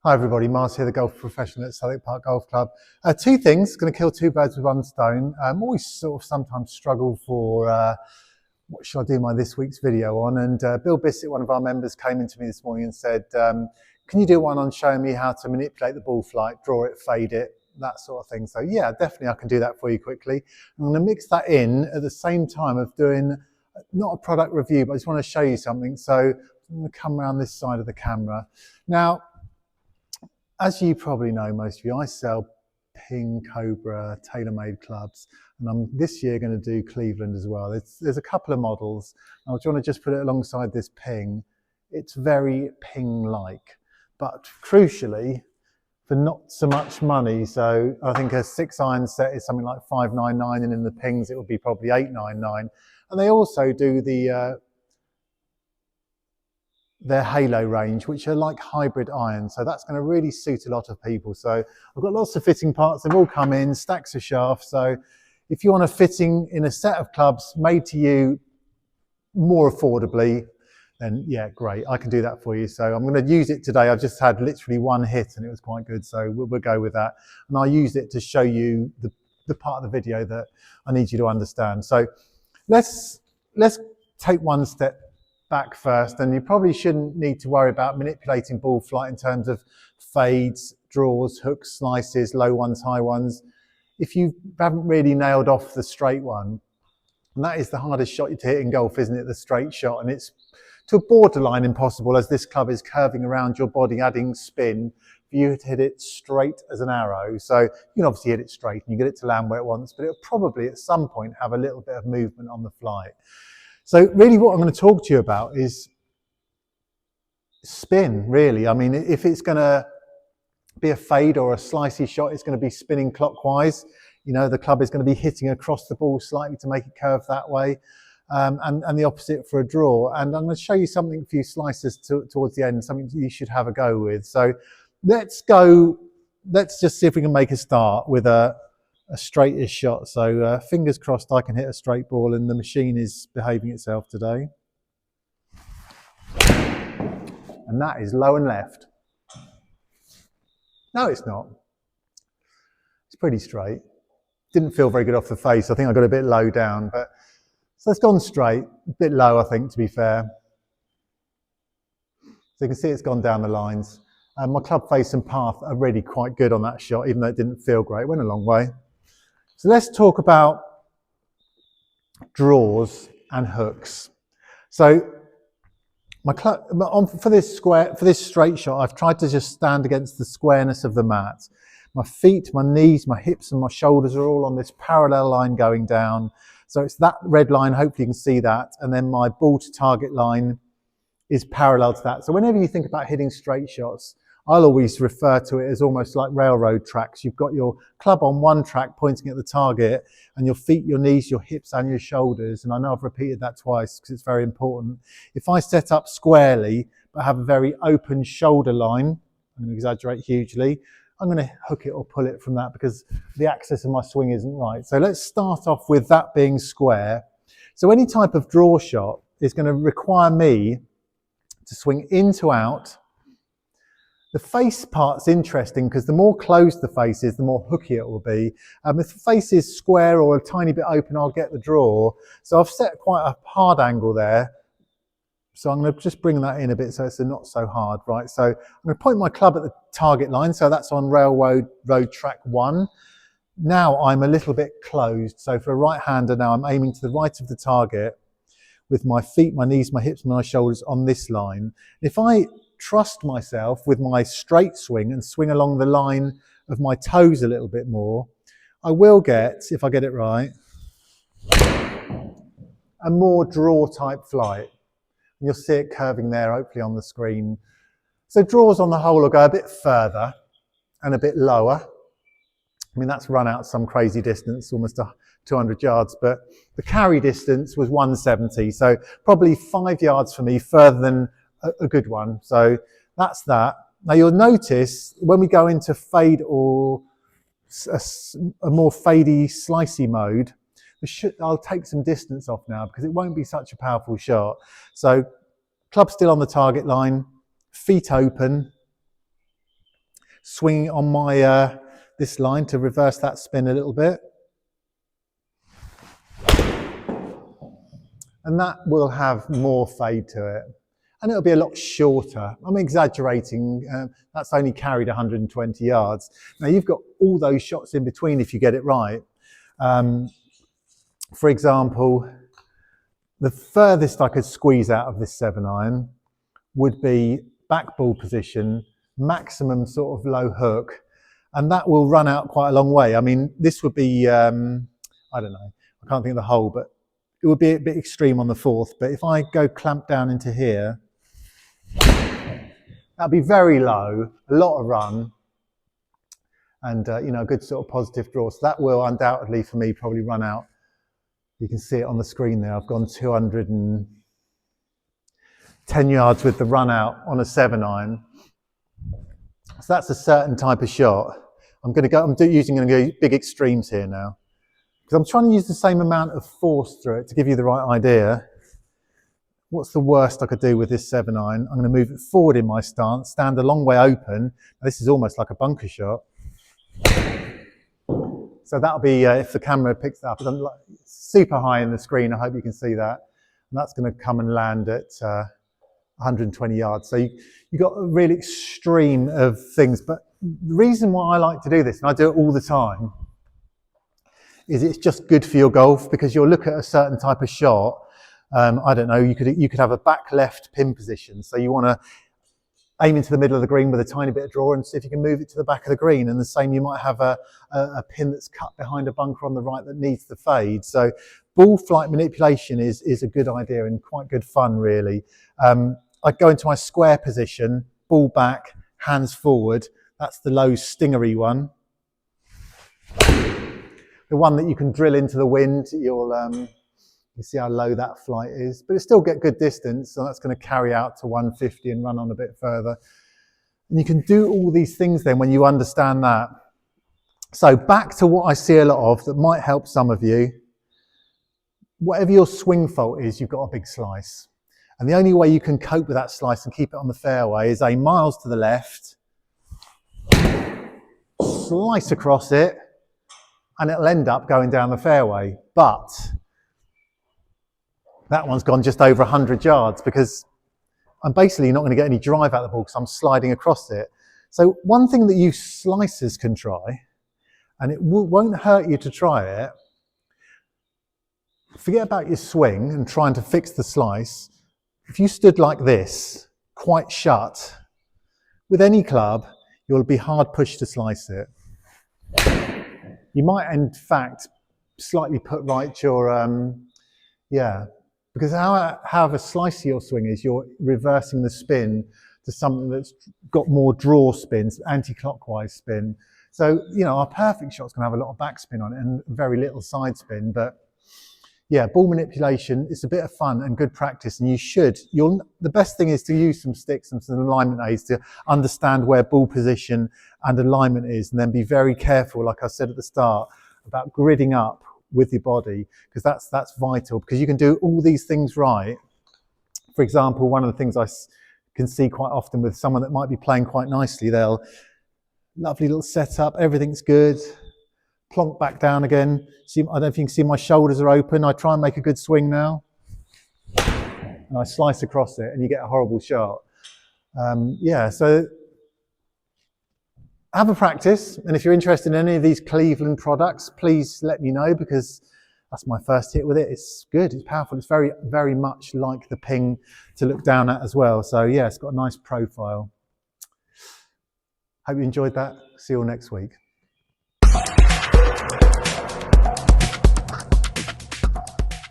Hi everybody, Mars here, the golf professional at Southwick Park Golf Club. Two things, going to kill two birds with one stone. Always sort of sometimes struggle for what should I do my this week's video on, and Bill Bissett, one of our members, came into me this morning and said, can you do one on showing me how to manipulate the ball flight, draw it, fade it, that sort of thing. So yeah, definitely I can do that for you quickly. I'm going to mix that in at the same time of doing, not a product review, but I just want to show you something. So I'm going to come around this side of the camera. Now, as you probably know, most of you, I sell Ping, Cobra, TaylorMade clubs, and I'm this year going to do Cleveland as well. There's a couple of models. I want to just put it alongside this Ping. It's very Ping-like, but crucially, for not so much money. So I think a 6-iron set is something like $599, and in the Pings it would be probably $899. And they also do their Halo range, which are like hybrid irons. So that's going to really suit a lot of people. So I've got lots of fitting parts. They've all come in, stacks of shafts. So if you want a fitting in a set of clubs made to you more affordably, then yeah, great. I can do that for you. So I'm going to use it today. I've just had literally one hit and it was quite good. So we'll go with that. And I'll use it to show you the part of the video that I need you to understand. So let's take one step back first, and you probably shouldn't need to worry about manipulating ball flight in terms of fades, draws, hooks, slices, low ones, high ones, if you haven't really nailed off the straight one. And that is the hardest shot to hit in golf, isn't it? The straight shot. And it's to a borderline impossible, as this club is curving around your body, adding spin, for you to hit it straight as an arrow. So you can obviously hit it straight and you get it to land where it wants, but it'll probably at some point have a little bit of movement on the flight. So really what I'm going to talk to you about is spin, really. I mean, if it's going to be a fade or a slicey shot, it's going to be spinning clockwise. You know, the club is going to be hitting across the ball slightly to make it curve that way, and the opposite for a draw. And I'm going to show you something for you slicers towards the end, something you should have a go with. So let's just see if we can make a start with a straightish shot. So fingers crossed I can hit a straight ball, and the machine is behaving itself today. And that is low and left. No, it's not. It's pretty straight. Didn't feel very good off the face. I think I got a bit low down, but so it's gone straight, a bit low, I think, to be fair. So you can see it's gone down the lines. And my club face and path are really quite good on that shot, even though it didn't feel great. It went a long way. So let's talk about draws and hooks. So for this straight shot, I've tried to just stand against the squareness of the mat. My feet, my knees, my hips and my shoulders are all on this parallel line going down. So it's that red line, hopefully you can see that. And then my ball to target line is parallel to that. So whenever you think about hitting straight shots, I'll always refer to it as almost like railroad tracks. You've got your club on one track pointing at the target, and your feet, your knees, your hips and your shoulders. And I know I've repeated that twice because it's very important. If I set up squarely but have a very open shoulder line, I'm going to exaggerate hugely, I'm going to hook it or pull it from that because the axis of my swing isn't right. So let's start off with that being square. So any type of draw shot is going to require me to swing in to out. The face part's interesting because the more closed the face is, the more hooky it will be. If the face is square or a tiny bit open, I'll get the draw. So I've set quite a hard angle there. So I'm going to just bring that in a bit so it's not so hard, right? So I'm going to point my club at the target line. So that's on railroad track 1. Now I'm a little bit closed. So for a right-hander now, I'm aiming to the right of the target with my feet, my knees, my hips, my shoulders on this line. If I trust myself with my straight swing and swing along the line of my toes a little bit more, I will get, if I get it right, a more draw type flight. You'll see it curving there, hopefully on the screen. So draws on the whole will go a bit further and a bit lower. I mean, that's run out some crazy distance, almost 200 yards, but the carry distance was 170. So probably 5 yards for me further than a good one. So that's that. Now you'll notice when we go into fade or a more fadey, slicey mode, I'll take some distance off now because it won't be such a powerful shot. So club still on the target line, feet open, swinging on my this line to reverse that spin a little bit. And that will have more fade to it. And it'll be a lot shorter. I'm exaggerating, that's only carried 120 yards. Now you've got all those shots in between if you get it right. For example, the furthest I could squeeze out of this 7-iron would be back ball position, maximum sort of low hook, and that will run out quite a long way. I mean, this would be, I don't know, I can't think of the hole, but it would be a bit extreme on the 4th. But if I go clamp down into here, that'd be very low, a lot of run, and you know, a good sort of positive draw. So that will undoubtedly, for me, probably run out. You can see it on the screen there. I've gone 210 yards with the run out on a 7-iron. So that's a certain type of shot. I'm using big extremes here now, because I'm trying to use the same amount of force through it to give you the right idea. What's the worst I could do with this 7-iron? I'm going to move it forward in my stance, stand a long way open. Now, this is almost like a bunker shot. So that'll be, if the camera picks it up, it's super high in the screen. I hope you can see that. And that's going to come and land at 120 yards. So you've got a really extreme of things. But the reason why I like to do this, and I do it all the time, is it's just good for your golf, because you'll look at a certain type of shot. I don't know, you could have a back left pin position. So you want to aim into the middle of the green with a tiny bit of draw and see if you can move it to the back of the green. And the same, you might have a pin that's cut behind a bunker on the right that needs the fade. So ball flight manipulation is a good idea and quite good fun, really. I go into my square position, ball back, hands forward. That's the low stingery one. The one that you can drill into the wind, you see how low that flight is, but it still get good distance, so that's going to carry out to 150 and run on a bit further. And you can do all these things then when you understand that. So back to what I see a lot of that might help some of you. Whatever your swing fault is, you've got a big slice. And the only way you can cope with that slice and keep it on the fairway is aim miles to the left, slice across it, and it'll end up going down the fairway. But that one's gone just over 100 yards because I'm basically not going to get any drive out of the ball because I'm sliding across it. So one thing that you slicers can try, and it won't hurt you to try it, forget about your swing and trying to fix the slice. If you stood like this, quite shut, with any club, you'll be hard pushed to slice it. You might, in fact, slightly put right your, because however slicey your swing is, you're reversing the spin to something that's got more draw spins, anti-clockwise spin. So, you know, our perfect shot's going to have a lot of backspin on it and very little side spin. But yeah, ball manipulation is a bit of fun and good practice, and the best thing is to use some sticks and some alignment aids to understand where ball position and alignment is, and then be very careful, like I said at the start, about gridding up with your body, because that's vital, because you can do all these things right. For example, one of the things I can see quite often with someone that might be playing quite nicely, lovely little setup, everything's good, plonk back down again. See, I don't know if you can see my shoulders are open. I try and make a good swing now, and I slice across it, and you get a horrible shot. So have a practice, and if you're interested in any of these Cleveland products, please let me know, because that's my first hit with it. It's good, it's powerful, it's very, very much like the Ping to look down at as well. So yeah, it's got a nice profile. Hope you enjoyed that. See you all next week.